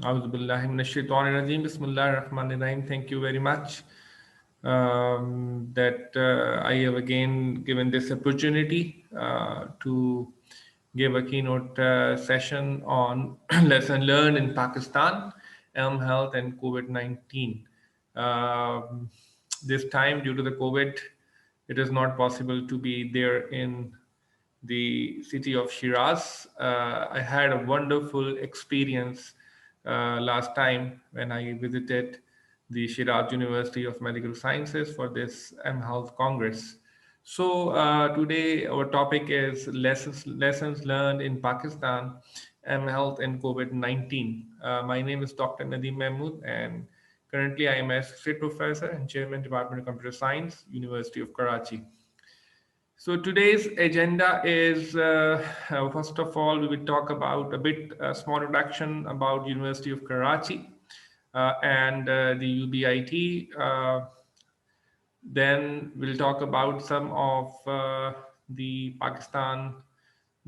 A'udhu billahi minash shaitanir rajeem. Bismillahir rahmanir rahim. Thank you very much that I have again given this opportunity to give a keynote session on lesson learned in Pakistan, health and COVID-19. Um, this time, due to the COVID, it is not possible to be there in the city of Shiraz. I had a wonderful experience last time when I visited the Shiraz University of Medical Sciences for this mHealth Congress. So today our topic is lessons learned in Pakistan, mHealth and COVID-19. My name is Dr. Nadeem Mahmood, and currently I am associate professor and chairman Department of Computer Science, University of Karachi. So today's agenda is first of all we will talk about a bit small introduction about University of Karachi and the UBIT. Then we'll talk about some of the Pakistan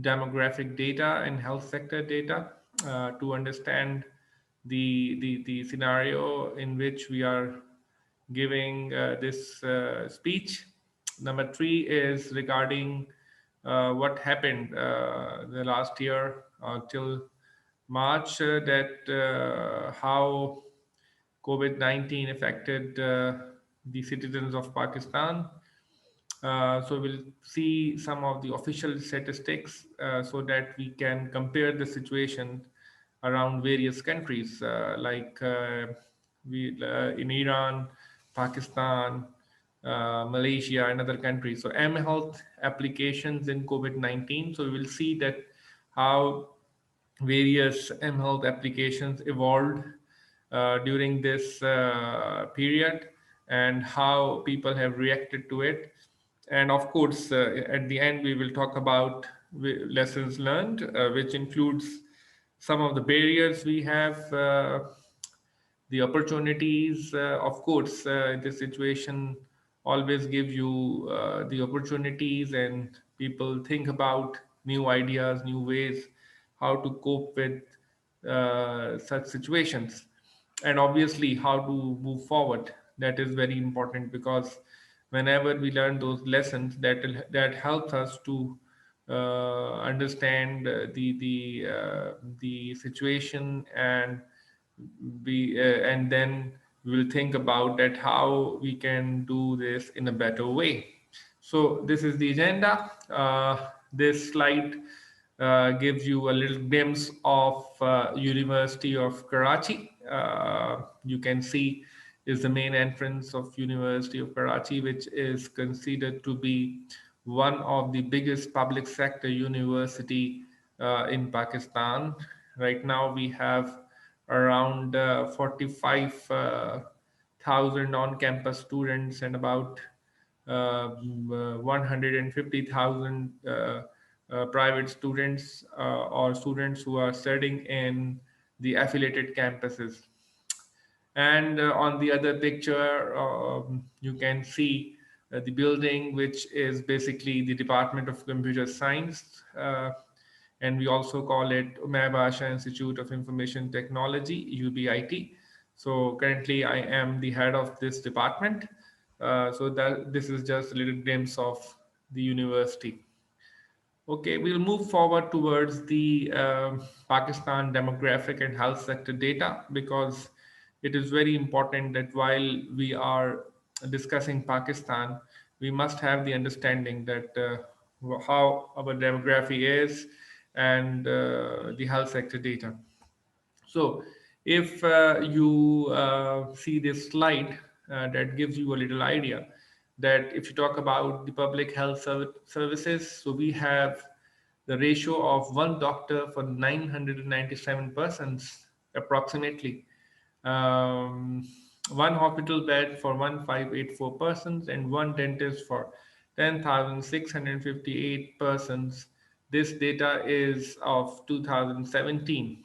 demographic data and health sector data to understand the scenario in which we are giving this speech. Number three is regarding what happened the last year till March, that how COVID-19 affected the citizens of Pakistan. So we'll see some of the official statistics so that we can compare the situation around various countries in Iran, Pakistan, Malaysia, and other countries. So mHealth applications in COVID-19. So we will see that how various mHealth applications evolved during this period and how people have reacted to it. And of course, at the end, we will talk about lessons learned, which includes some of the barriers we have, the opportunities. Of course, this situation always gives you the opportunities, and people think about new ideas, new ways how to cope with such situations, and obviously how to move forward. That is very important because whenever we learn those lessons, that helps us to understand the situation, and then we will think about that how we can do this in a better way. So this is the agenda. This slide gives you a little glimpse of University of Karachi. You can see is the main entrance of University of Karachi, which is considered to be one of the biggest public sector university in Pakistan. Right now, we have around 45,000 on-campus students and about 150,000 private students or students who are studying in the affiliated campuses. And on the other picture, you can see the building, which is basically the Department of Computer Science. And we also call it Umair Basha Institute of Information Technology, UBIT. So currently I am the head of this department. So that this is just a little glimpse of the university. Okay, we'll move forward towards the Pakistan demographic and health sector data, because it is very important that while we are discussing Pakistan, we must have the understanding that how our demography is and the health sector data. So, if you see this slide, that gives you a little idea that if you talk about the public health services, so we have the ratio of one doctor for 997 persons approximately, um, one hospital bed for 1584 persons, and one dentist for 10,658 persons. This data is of 2017.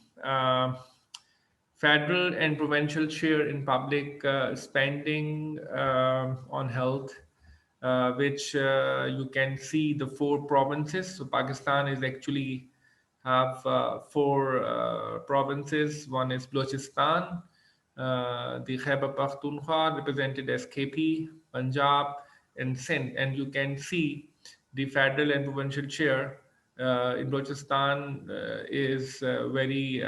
Federal and provincial share in public spending on health, which you can see the four provinces. So Pakistan is actually have four provinces. One is Balochistan, the Khyber Pakhtunkhwa, represented as KP, Punjab, and Sindh. And you can see the federal and provincial chair in Balochistan is very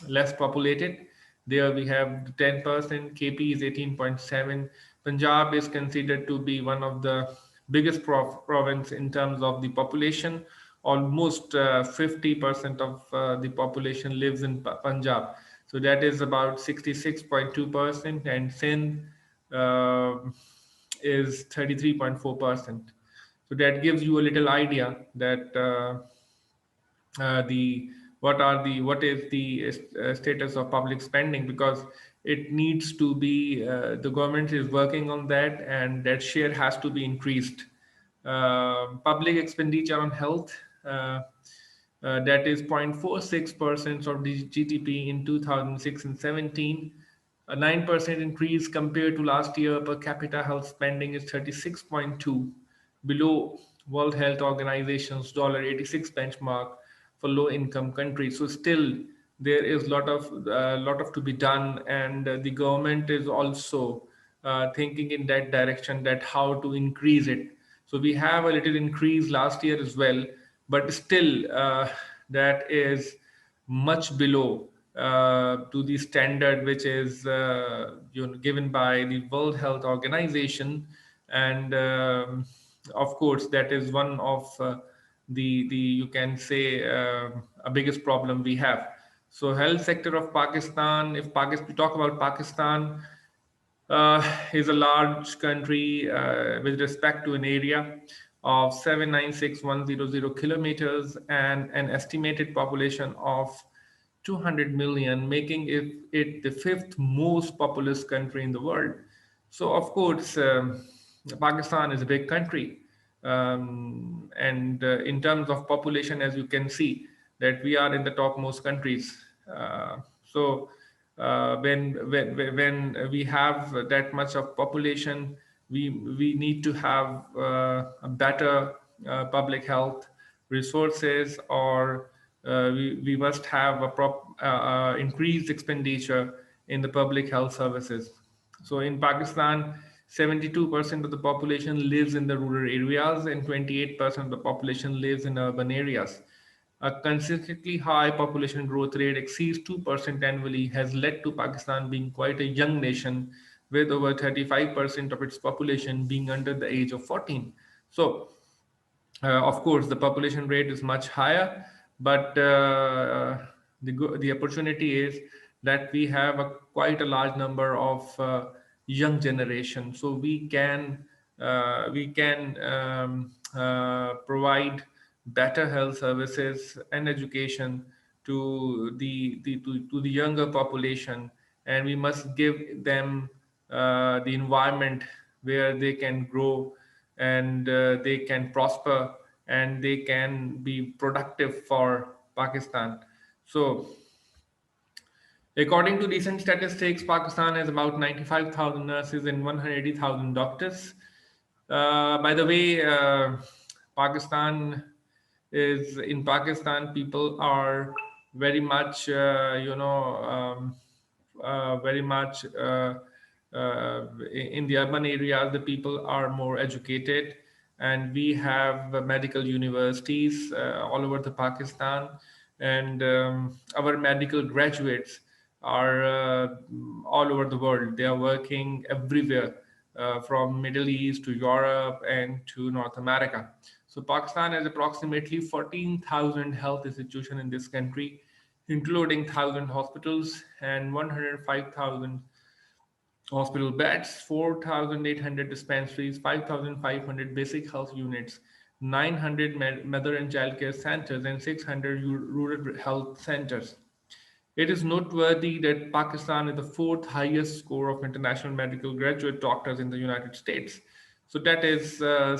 less populated. There we have 10%, KP is 18.7. Punjab is considered to be one of the biggest province in terms of the population. Almost 50% of the population lives in Punjab. So that is about 66.2%, and Sindh uh, is 33.4%. So that gives you a little idea that the what is the status of public spending, because it needs to be the government is working on that, and that share has to be increased. Public expenditure on health, that is 0.46% of the GDP in 2006 and 17, a 9% increase compared to last year. Per capita health spending is 36.2, below World Health Organization's $86 benchmark for low income countries. So still there is lot of to be done, and the government is also thinking in that direction, that how to increase it. So we have a little increase last year as well, but still that is much below to the standard which is given by the World Health Organization. And of course that is one of the you can say a biggest problem we have. So health sector of Pakistan, if Pakistan, we talk about Pakistan, is a large country with respect to an area of 796,100 kilometers and an estimated population of 200 million, making it the fifth most populous country in the world. So, of course, Pakistan is a big country. And in terms of population, as you can see, that we are in the topmost countries. When we have that much of population, we need to have a better public health resources, or we must have a increased expenditure in the public health services. So in Pakistan, 72% of the population lives in the rural areas, and 28% of the population lives in urban areas. A consistently high population growth rate exceeds 2% annually has led to Pakistan being quite a young nation, with over 35% of its population being under the age of 14. So of course, the population rate is much higher, but the opportunity is that we have quite a large number of young generation, so we can provide better health services and education to the younger population, and we must give them the environment where they can grow, and they can prosper, and they can be productive for Pakistan. So, according to recent statistics, Pakistan has about 95,000 nurses and 180,000 doctors. By the way, Pakistan in Pakistan, people are very much, very much in the urban areas. The people are more educated, and we have medical universities all over the Pakistan, and our medical graduates are all over the world. They are working everywhere, from Middle East to Europe and to North America. So Pakistan has approximately 14,000 health institutions in this country, including 1,000 hospitals and 105,000 hospital beds, 4,800 dispensaries, 5,500 basic health units, 900 mother and child care centers, and 600 rural health centers. It is noteworthy that Pakistan is the fourth highest score of international medical graduate doctors in the United States. So that is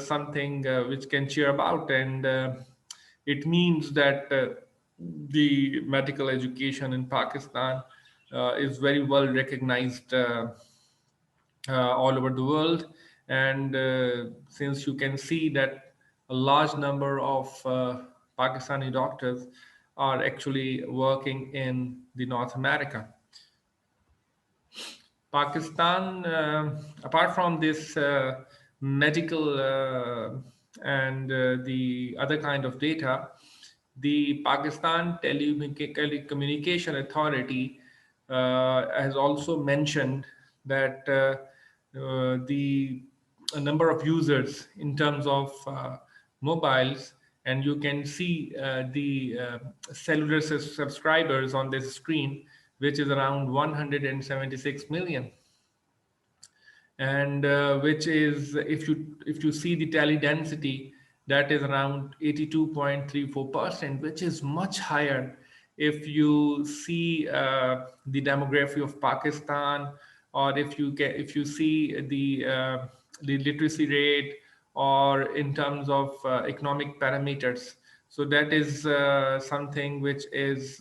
something which can cheer about, and it means that the medical education in Pakistan is very well recognized all over the world. And since you can see that a large number of Pakistani doctors are actually working in the North America. Pakistan, apart from this medical and the other kind of data, the Pakistan Telecommunication Authority has also mentioned that the number of users in terms of mobiles, and you can see the cellular subscribers on this screen, which is around 176 million, and which is, if you see the tally density, that is around 82.34%, which is much higher if you see the demography of Pakistan, or if you see the literacy rate, or in terms of economic parameters. So that is something which is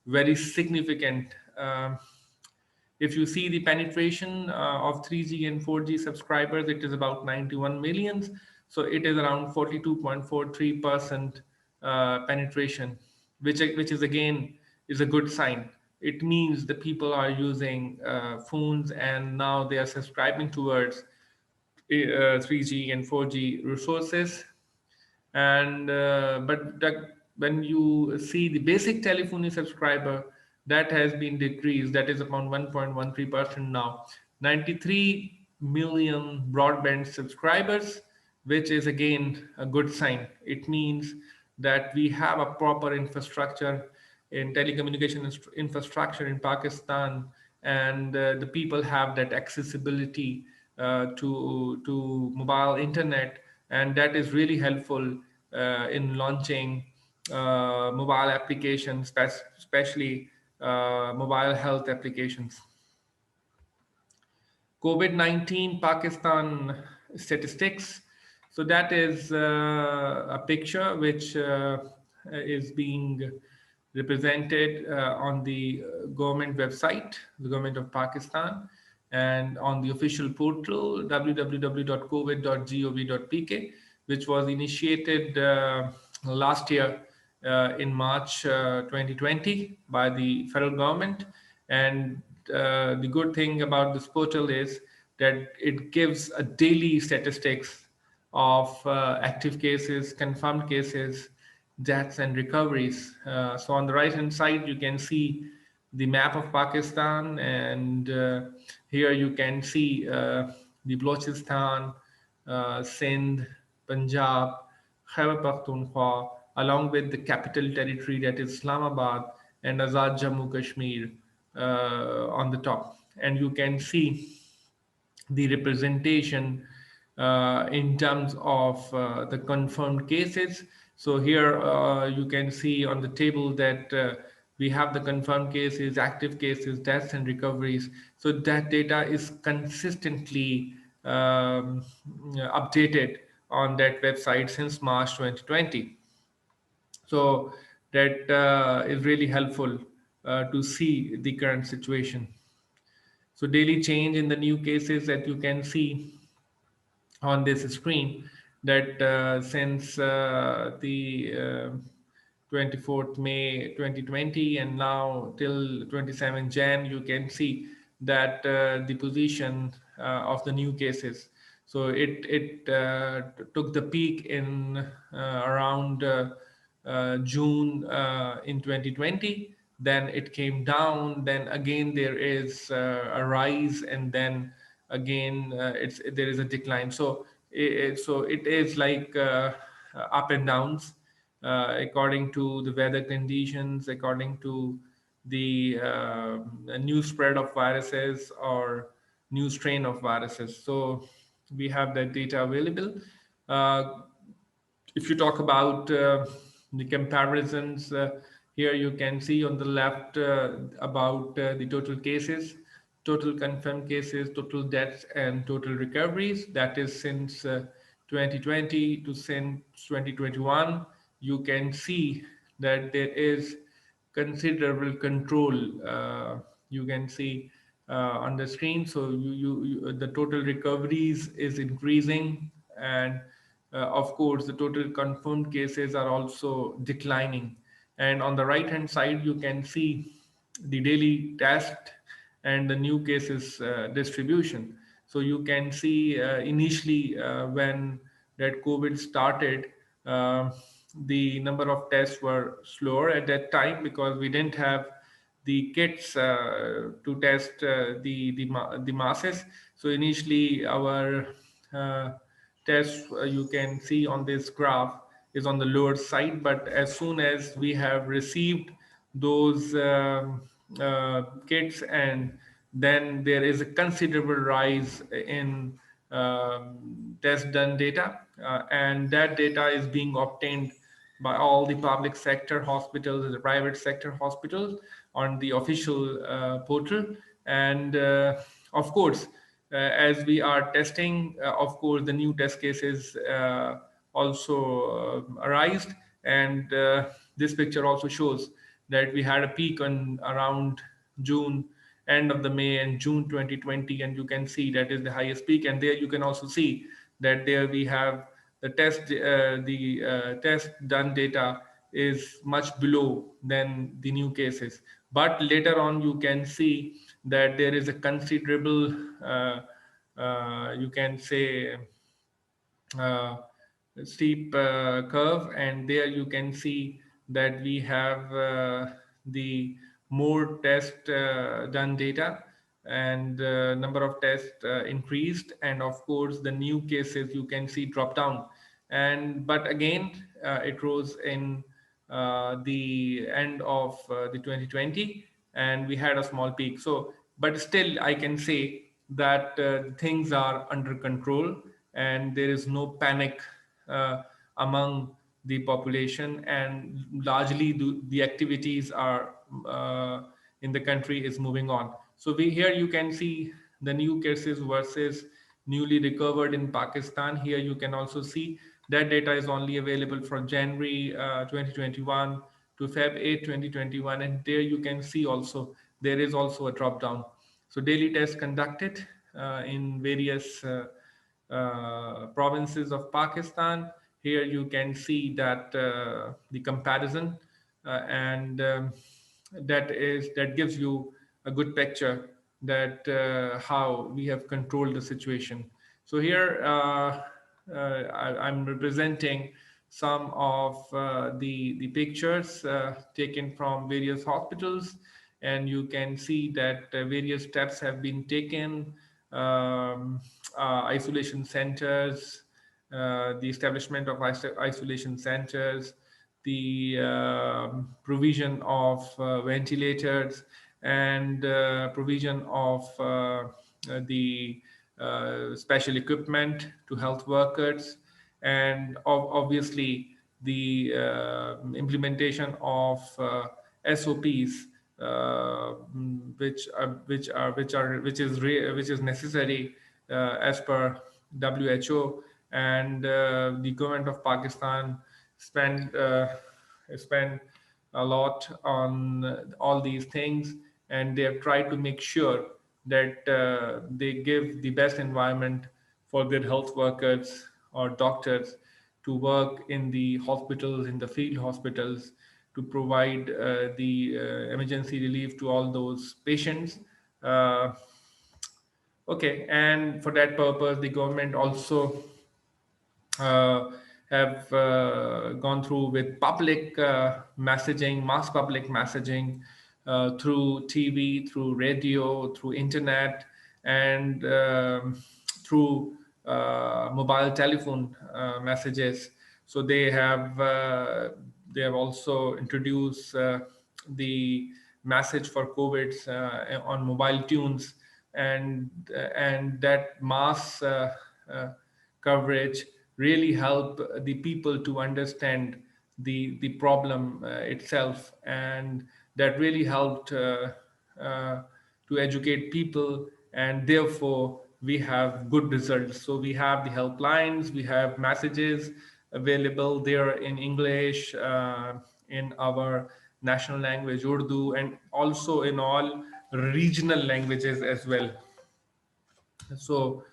very significant. If you see the penetration of 3G and 4G subscribers, it is about 91 millions. So it is around 42.43% penetration, which is again is a good sign. It means the people are using phones, and now they are subscribing towards 3G and 4G resources. And when you see the basic telephony subscriber, that has been decreased, that is around 1.13% now. 93 million broadband subscribers, which is again a good sign. It means that we have a proper infrastructure in telecommunication infrastructure in Pakistan, and the people have that accessibility to mobile internet, and that is really helpful in launching mobile applications, especially mobile health applications. COVID-19 Pakistan statistics. So that is a picture which is being represented on the government website, the government of Pakistan, and on the official portal www.covid.gov.pk, which was initiated last year in March 2020 by the federal government. And the good thing about this portal is that it gives a daily statistics of active cases, confirmed cases, deaths, and recoveries. So on the right hand side, you can see the map of Pakistan, and here you can see the Balochistan, Sindh, Punjab, Khyber Pakhtunkhwa, along with the capital territory, that is Islamabad, and Azad Jammu Kashmir on the top. And you can see the representation in terms of the confirmed cases. So here you can see on the table that we have the confirmed cases, active cases, deaths, and recoveries. So that data is consistently updated on that website since March 2020. So that is really helpful to see the current situation. So daily change in the new cases that you can see on this screen, that since the 24th May 2020 and now till 27th Jan, you can see that the position of the new cases. So it took the peak in around June in 2020. Then it came down. Then again there is a rise, and then again there is a decline. So it is like up and downs according to the weather conditions, according to the new spread of viruses or new strain of viruses. So we have that data available. Uh, if you talk about the comparisons, here you can see on the left about the total cases, total confirmed cases, total deaths, and total recoveries. That is since 2020 to since 2021. You can see that there is considerable control. You can see on the screen. So the total recoveries is increasing, and of course, the total confirmed cases are also declining. And on the right hand side, you can see the daily test and the new cases distribution. So you can see initially when that COVID started, uh, the number of tests were slower at that time because we didn't have the kits to test the masses. So initially, our uh, test you can see on this graph is on the lower side, but as soon as we have received those kits, and then there is a considerable rise in test done data, and that data is being obtained by all the public sector hospitals, the private sector hospitals on the official portal. And of course, as we are testing, of course, the new test cases also arised. And this picture also shows that we had a peak on around June, end of the May and June 2020, and you can see that is the highest peak. And there you can also see that there we have the test done data is much below than the new cases. But later on, you can see that there is a considerable, you can say, uh, steep curve, and there you can see that we have the more test done data, and number of tests increased, and of course the new cases you can see drop down. And but again, it rose in the end of the 2020, and we had a small peak. So but still I can say that things are under control, and there is no panic uh, among the population, and largely the activities are in the country is moving on. So we here you can see the new cases versus newly recovered in Pakistan. Here you can also see that data is only available for January 2021 to Feb 8 2021, and there you can see also there is also a drop down. So daily tests conducted in various provinces of Pakistan. Here you can see that the comparison, and that gives you a good picture that how we have controlled the situation. So here I'm representing some of the pictures taken from various hospitals, and you can see that various steps have been taken. um, Isolation centers, the establishment of isolation centers, the provision of ventilators, and provision of the special equipment to health workers, and obviously the implementation of SOPs, which is necessary as per WHO. And the government of Pakistan spend a lot on all these things, and they have tried to make sure that they give the best environment for their health workers or doctors to work in the hospitals, in the field hospitals, to provide the emergency relief to all those patients. Uh, okay, and for that purpose, the government also uh, have gone through with public messaging, mass public messaging through TV, through radio, through internet, and through mobile telephone messages. So they have also introduced the message for COVID on mobile tunes, and that mass coverage really help the people to understand the problem itself, and that really helped uh, to educate people, and therefore we have good results. So we have the helplines, we have messages available there in English, in our national language Urdu, and also in all regional languages as well. So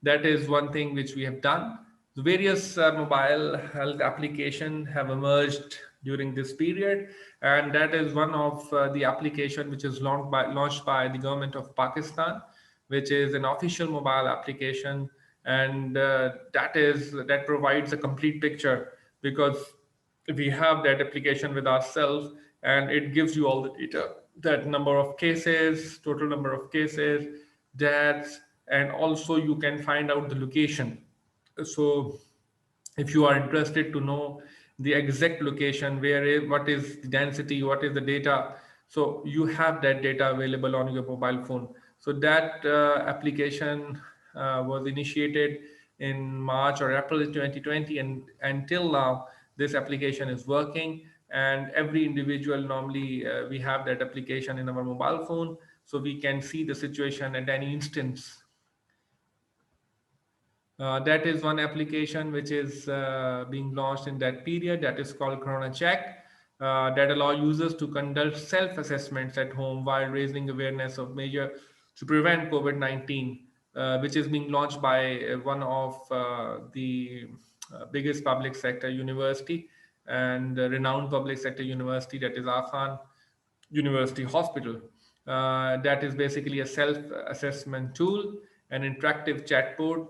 that is one thing which we have done. The various mobile health application have emerged during this period, and that is one of the application which is launched by the government of Pakistan, which is an official mobile application, and that provides a complete picture, because we have that application with ourselves, and it gives you all the data, that number of cases, total number of cases, deaths, and also you can find out the location. So if you are interested to know the exact location, what is the density, what is the data, so you have that data available on your mobile phone. So that application was initiated in March or April 2020, and until now this application is working, and every individual, normally we have that application in our mobile phone, so we can see the situation at any instance. That is one application which is being launched in that period, that is called Corona Check, that allow users to conduct self-assessments at home while raising awareness of measure to prevent COVID-19, which is being launched by one of the biggest public sector university and renowned public sector university, that is Afan University Hospital. That is basically a self assessment tool, an interactive chatbot,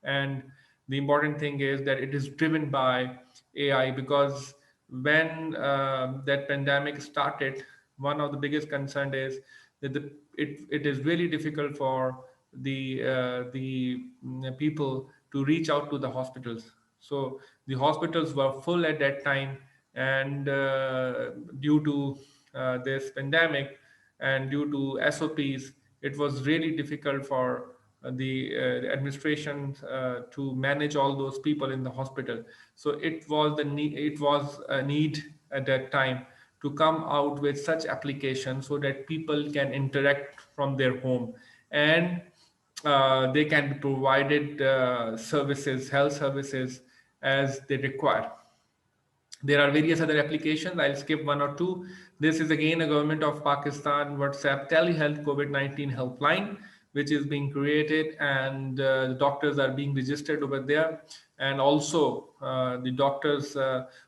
and the important thing is that it is driven by AI, because when that pandemic started, one of the biggest concern is that it is really difficult for the people to reach out to the hospitals. So the hospitals were full at that time, and due to this pandemic and due to SOPs, it was really difficult for the administration to manage all those people in the hospital. So it was a need at that time to come out with such applications so that people can interact from their home, and they can be provided health services as they require. There are various other applications. I'll skip one or two. This is again a government of Pakistan WhatsApp telehealth COVID-19 helpline, which is being created, and the doctors are being registered over there. And also the doctors,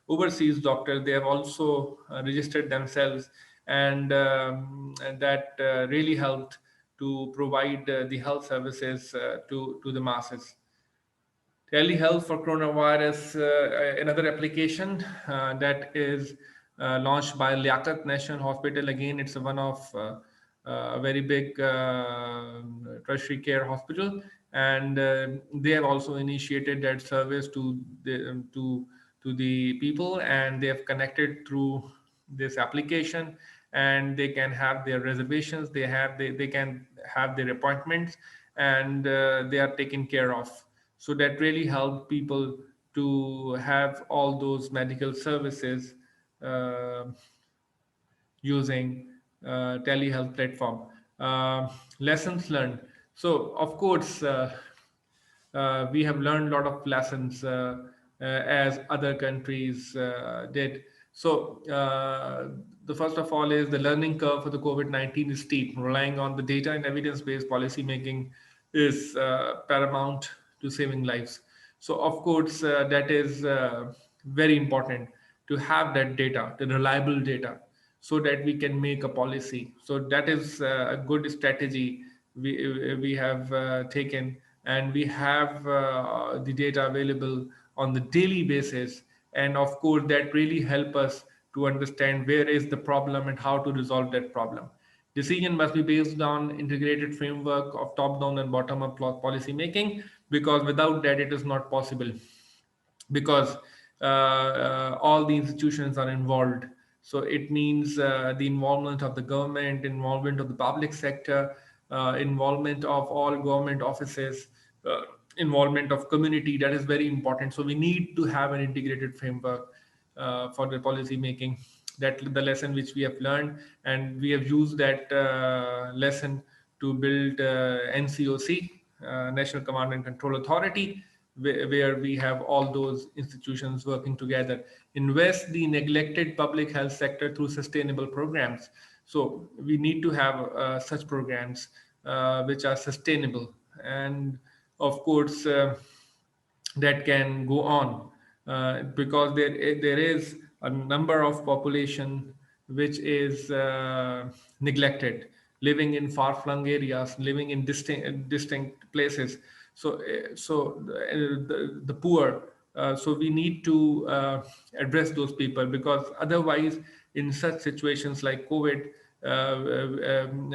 overseas doctors, they have also registered themselves, and that really helped to provide the health services to the masses. Telehealth for coronavirus, another application that is launched by Liaquat National Hospital. Again, it's one of a very big tertiary care hospital, and they have also initiated that service to the people, and they have connected through this application, and they can have their reservations, they can have their appointments, and they are taken care of. So that really helped people to have all those medical services uh, using telehealth platform. Lessons learned. So of course, we have learned a lot of lessons as other countries did. So the first of all is the learning curve for the COVID-19 is steep. Relying on the data and evidence-based policy making is paramount to saving lives. So of course, that is very important to have that data, the reliable data, so that we can make a policy. So that is a good strategy we have taken, and we have the data available on the daily basis. And of course, that really help us to understand where is the problem and how to resolve that problem. Decision must be based on integrated framework of top-down and bottom-up policy making, because without that, it is not possible, because all the institutions are involved. So it means the involvement of the government, involvement of the public sector, involvement of all government offices, involvement of community. That is very important. So we need to have an integrated framework for the policy making. That the lesson which we have learned, and we have used that lesson to build NCOC, National Command and Control Authority, where we have all those institutions working together. Invest the neglected public health sector through sustainable programs. So we need to have such programs which are sustainable. And of course, that can go on, because there is a number of population which is neglected, living in far-flung areas, living in distinct places. So the poor. So we need to address those people, because otherwise, in such situations like COVID,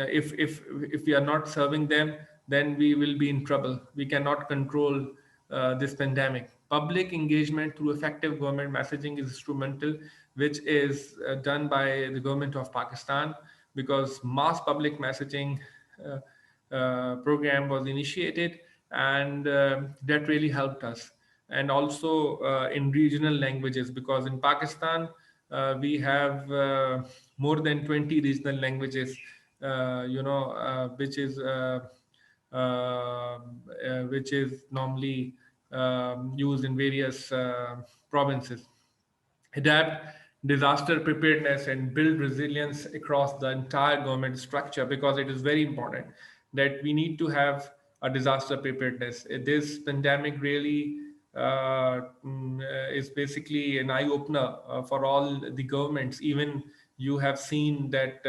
if we are not serving them, then we will be in trouble. We cannot control this pandemic. Public engagement through effective government messaging is instrumental, which is done by the government of Pakistan, because mass public messaging program was initiated, and that really helped us. And also in regional languages, because in Pakistan we have more than 20 regional languages, which is normally used in various provinces. Adapt disaster preparedness and build resilience across the entire government structure, because it is very important that we need to have a disaster preparedness. This pandemic really is basically an eye opener for all the governments. Even you have seen that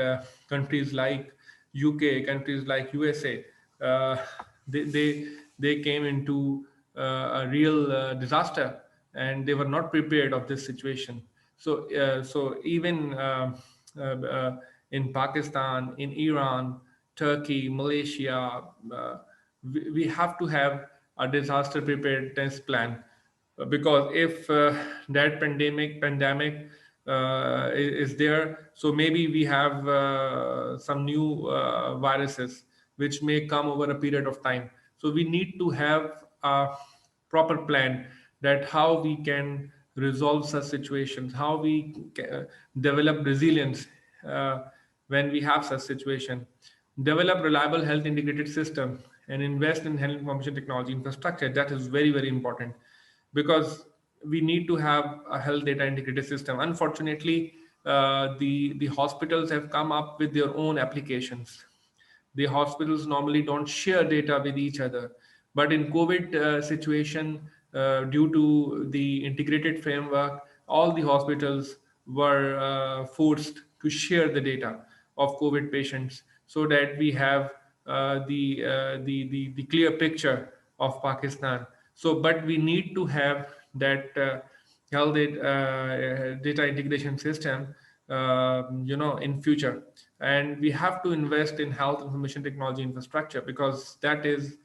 countries like UK, countries like USA, uh, they, they they came into a real disaster, and they were not prepared of this situation. So even in Pakistan, in Iran, Turkey, Malaysia, we have to have a disaster preparedness plan, because if that pandemic is there, so maybe we have some new viruses which may come over a period of time. So we need to have a proper plan, that how we can resolve such situations, how we develop resilience uh, when we have such situation, develop reliable health integrated system, and invest in health information technology infrastructure. That is very, very important, because we need to have a health data integrated system. Unfortunately, the hospitals have come up with their own applications. The hospitals normally don't share data with each other, but in COVID situation, due to the integrated framework, all the hospitals were forced to share the data of COVID patients, so that we have the clear picture of Pakistan. So, but we need to have that data integration system, in future. And we have to invest in health information technology infrastructure, because that is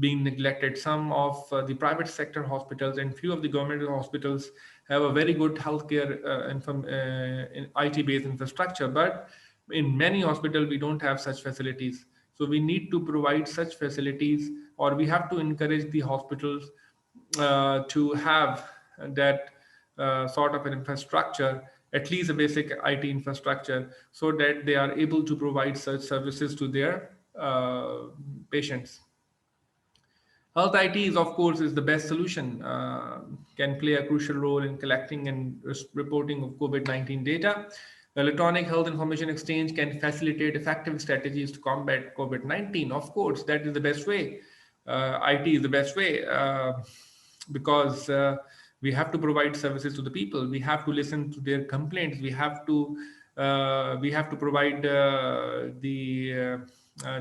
being neglected. Some of the private sector hospitals and few of the government hospitals have a very good healthcare IT based infrastructure, but in many hospitals we don't have such facilities. So we need to provide such facilities, or we have to encourage the hospitals to have that sort of an infrastructure, at least a basic IT infrastructure, so that they are able to provide such services to their patients. Health IT is, of course, is the best solution. Can play a crucial role in collecting and reporting of COVID-19 data. Electronic health information exchange can facilitate effective strategies to combat COVID-19. Of course, that is the best way. IT is the best way, because we have to provide services to the people. We have to listen to their complaints. We have to provide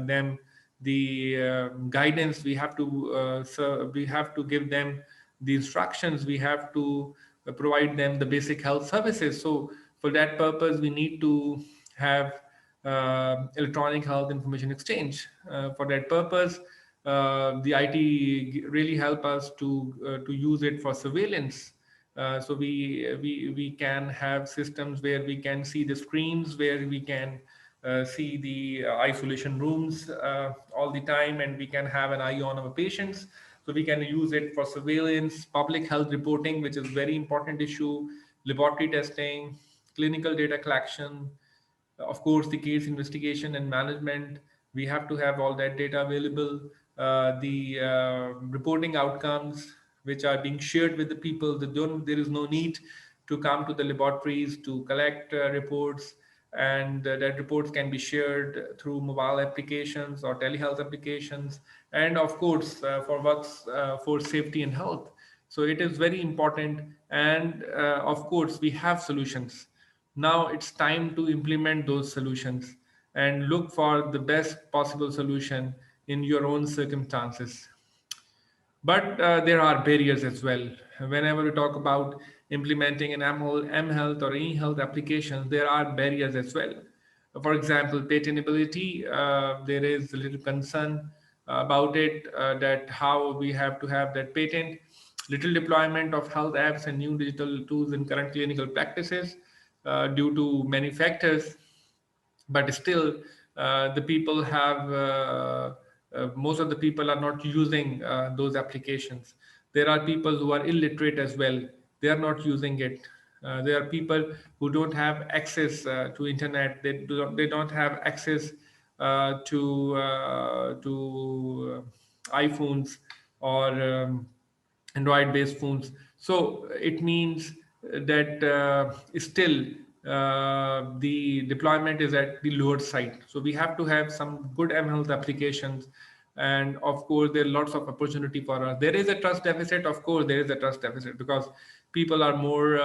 them the guidance. We have to give them the instructions. We have to provide them the basic health services. So for that purpose, we need to have electronic health information exchange. For that purpose, the IT really help us to use it for surveillance. So we can have systems where we can see the screens, where we can see the isolation rooms all the time, and we can have an eye on our patients. So we can use it for surveillance, public health reporting, which is very important issue, laboratory testing, clinical data collection, of course the case investigation and management. We have to have all that data available, the reporting outcomes which are being shared with the people. There is no need to come to the laboratories to collect reports, and that reports can be shared through mobile applications or telehealth applications. And of course, for safety and health, So it is very important, and of course we have solutions. Now it's time to implement those solutions and look for the best possible solution in your own circumstances. But there are barriers as well. Whenever we talk about implementing an mHealth or e-health application, there are barriers as well. For example, patentability, there is a little concern about it, that how we have to have that patent. Little deployment of health apps and new digital tools in current clinical practices due to many factors. But still the people have most of the people are not using those applications. There are people who are illiterate as well, they are not using it. There are people who don't have access to internet, they don't have access to iPhones or Android based phones. So it means that still the deployment is at the lower side. So we have to have some good mHealth applications. And of course, there are lots of opportunity for us. There is a trust deficit. Of course, there is a trust deficit because people are more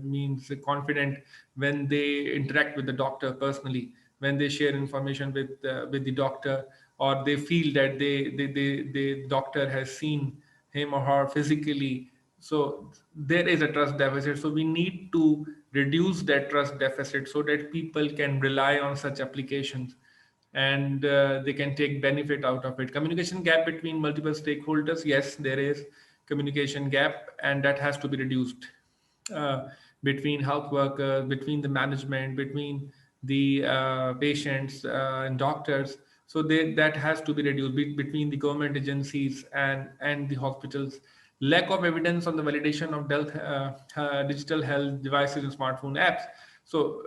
means confident when they interact with the doctor personally, when they share information with the doctor, or they feel that the doctor has seen him or her physically. So there is a trust deficit. So we need to reduce that trust deficit so that people can rely on such applications, and they can take benefit out of it. Communication gap between multiple stakeholders, yes, there is communication gap, and that has to be reduced uh, between health workers, between the management, between the patients and doctors. So that has to be reduced between the government agencies and the hospitals. Lack of evidence on the validation of digital health devices and smartphone apps. So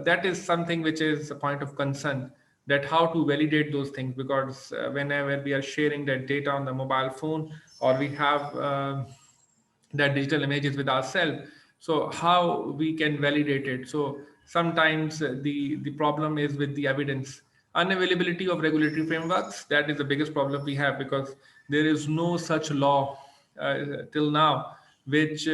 that is something which is a point of concern, that how to validate those things, because whenever we are sharing that data on the mobile phone, or we have that digital images with ourselves, so how we can validate it. So sometimes the problem is with the evidence. Unavailability of regulatory frameworks, that is the biggest problem we have, because there is no such law till now which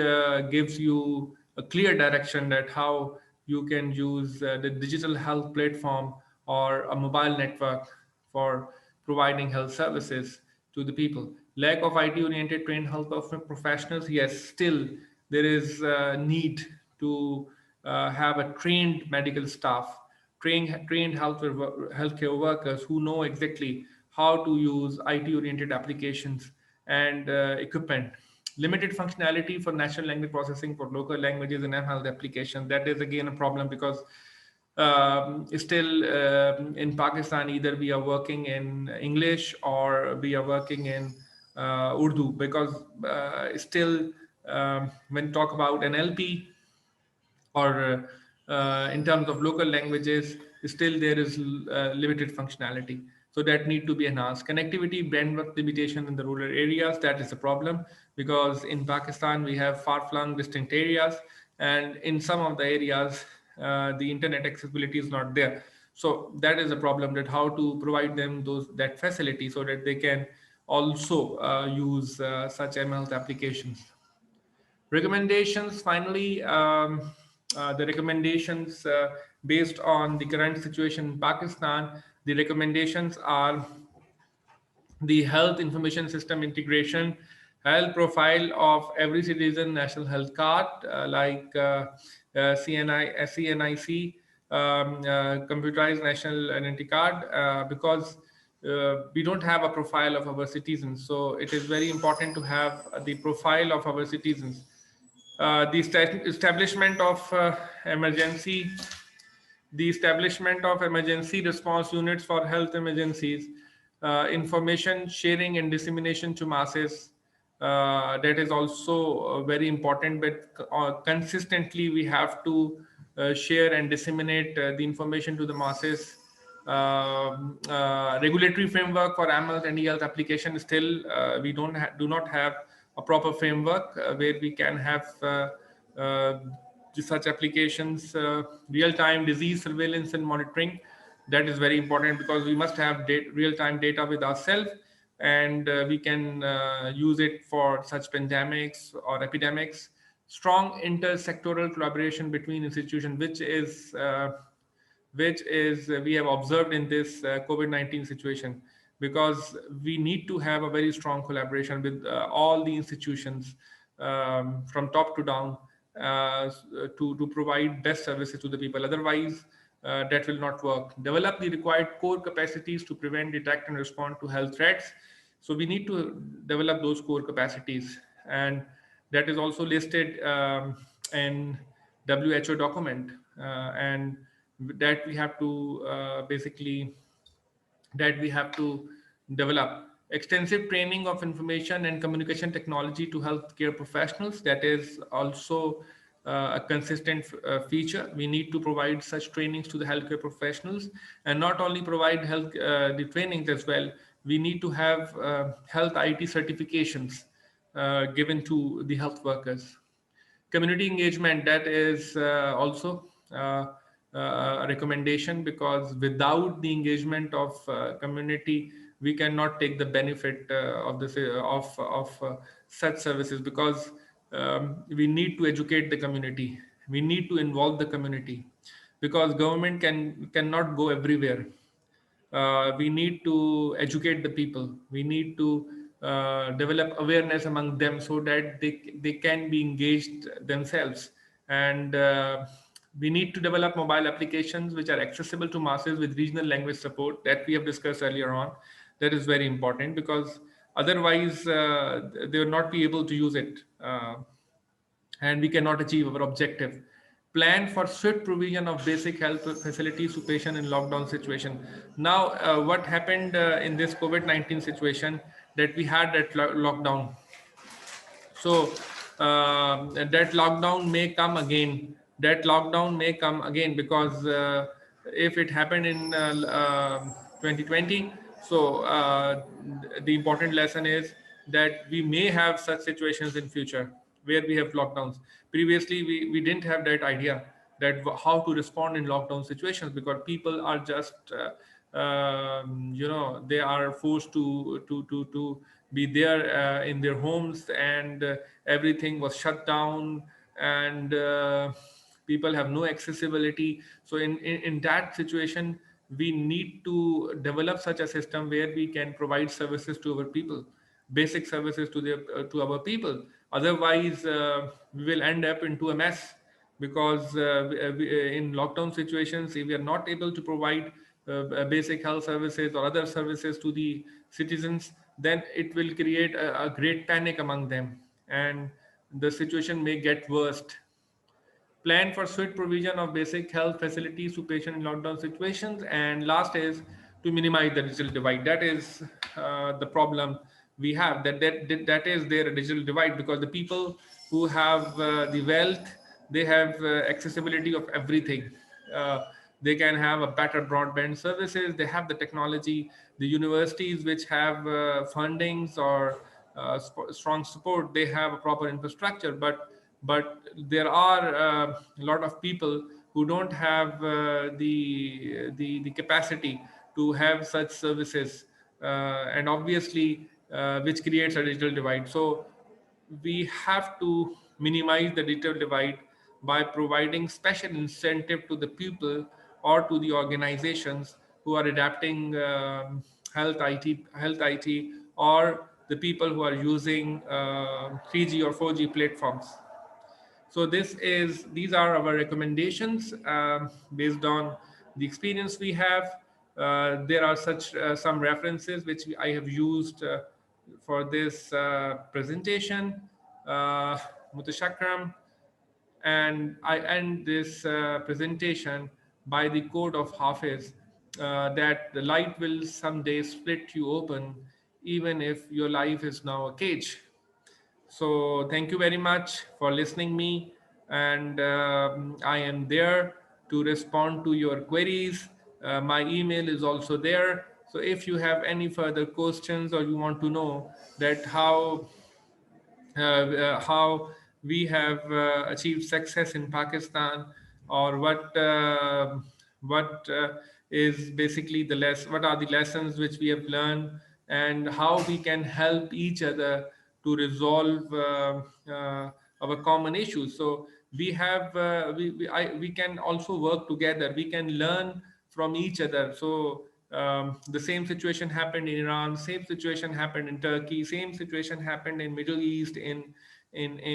gives you a clear direction that how you can use the digital health platform or a mobile network for providing health services to the people. Lack of IT oriented trained health professionals, yes, still there is a need to have a trained medical staff, trained healthcare workers who know exactly how to use IT oriented applications and equipment. Limited functionality for natural language processing for local languages and health applications. That is again a problem, because still in Pakistan, either we are working in English or we are working in Urdu, because still when talk about NLP or in terms of local languages, still there is limited functionality. So that need to be enhanced. Connectivity, bandwidth limitation in the rural areas, that is a problem, because in Pakistan we have far-flung distant areas, and in some of the areas the internet accessibility is not there. So that is a problem, that how to provide them that facility so that they can also use such mHealth applications. Recommendations, finally, the recommendations based on the current situation in Pakistan, the recommendations are the health information system integration, health profile of every citizen, national health card like CNIC, computerized national identity card, because we don't have a profile of our citizens. So it is very important to have the profile of our citizens. The establishment of emergency response units for health emergencies, information sharing and dissemination to masses. That is also very important, but consistently we have to share and disseminate the information to the masses. Regulatory framework for AML and e-health application, still we do not have a proper framework where we can have uh, such applications. Real-time disease surveillance and monitoring, that is very important, because we must have real-time data with ourselves. and we can use it for such pandemics or epidemics. Strong intersectoral collaboration between institutions, which is we have observed in this COVID-19 situation, because we need to have a very strong collaboration with all the institutions, from top to down, to provide best services to the people. Otherwise, that will not work. Develop the required core capacities to prevent, detect, and respond to health threats. So we need to develop those core capacities, and that is also listed in WHO document, and that we have to develop extensive training of information and communication technology to healthcare professionals. That is also a consistent feature. We need to provide such trainings to the healthcare professionals, and not only provide health the trainings as well. We need to have health IT certifications given to the health workers. Community engagement, that is also a recommendation, because without the engagement of community, we cannot take the benefit of such services, because we need to educate the community, we need to involve the community, because government cannot go everywhere. We need to educate the people, we need to develop awareness among them, so that they can be engaged themselves. And we need to develop mobile applications which are accessible to masses with regional language support, that we have discussed earlier on. That is very important, because otherwise they will not be able to use it, and we cannot achieve our objective. Plan for swift provision of basic health facilities to patient in lockdown situation. Now, what happened in this COVID-19 situation, that we had that lockdown. So that lockdown may come again. That lockdown may come again, because if it happened in 2020, so the important lesson is that we may have such situations in future where we have lockdowns. Previously, we didn't have that idea, that how to respond in lockdown situations, because people are just they are forced to be there in their homes, and everything was shut down, and people have no accessibility. So in that situation, we need to develop such a system where we can provide services to our people, basic services to our people. Otherwise we will end up into a mess, because in lockdown situations, if we are not able to provide basic health services or other services to the citizens, then it will create a great panic among them, and the situation may get worse. Plan for swift provision of basic health facilities to patients in lockdown situations. And last is to minimize the digital divide. That is the problem we have. That is their digital divide, because the people who have the wealth, they have accessibility of everything. Uh, they can have a better broadband services. They have the technology. The universities which have fundings or strong support, they have a proper infrastructure. But there are a lot of people who don't have the capacity to have such services, and obviously which creates a digital divide. So we have to minimize the digital divide by providing special incentive to the people or to the organizations who are adapting health IT, or the people who are using 3G or 4G platforms. So these are our recommendations based on the experience we have. There are such some references which I have used for this presentation. Uh, Mutashakram, and I end this presentation by the quote of Hafiz, that the light will someday split you open, even if your life is now a cage. So thank you very much for listening me, and I am there to respond to your queries. My email is also there. So if you have any further questions, or you want to know that how we have achieved success in Pakistan, or what is basically what are the lessons which we have learned and how we can help each other to resolve our common issues. So we have we can also work together. We can learn from each other. So the same situation happened in Iran, same situation happened in Turkey, same situation happened in Middle East, in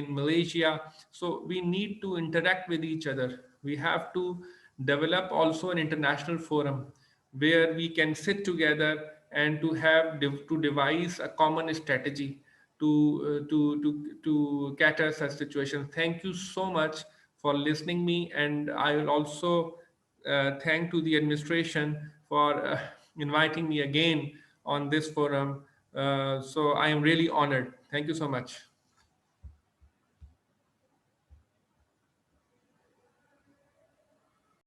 Malaysia. So we need to interact with each other. We have to develop also an international forum where we can sit together and to to devise a common strategy to cater such situations. Thank you so much for listening me, and I will also thank to the administration for inviting me again on this forum. So I am really honored. Thank you so much.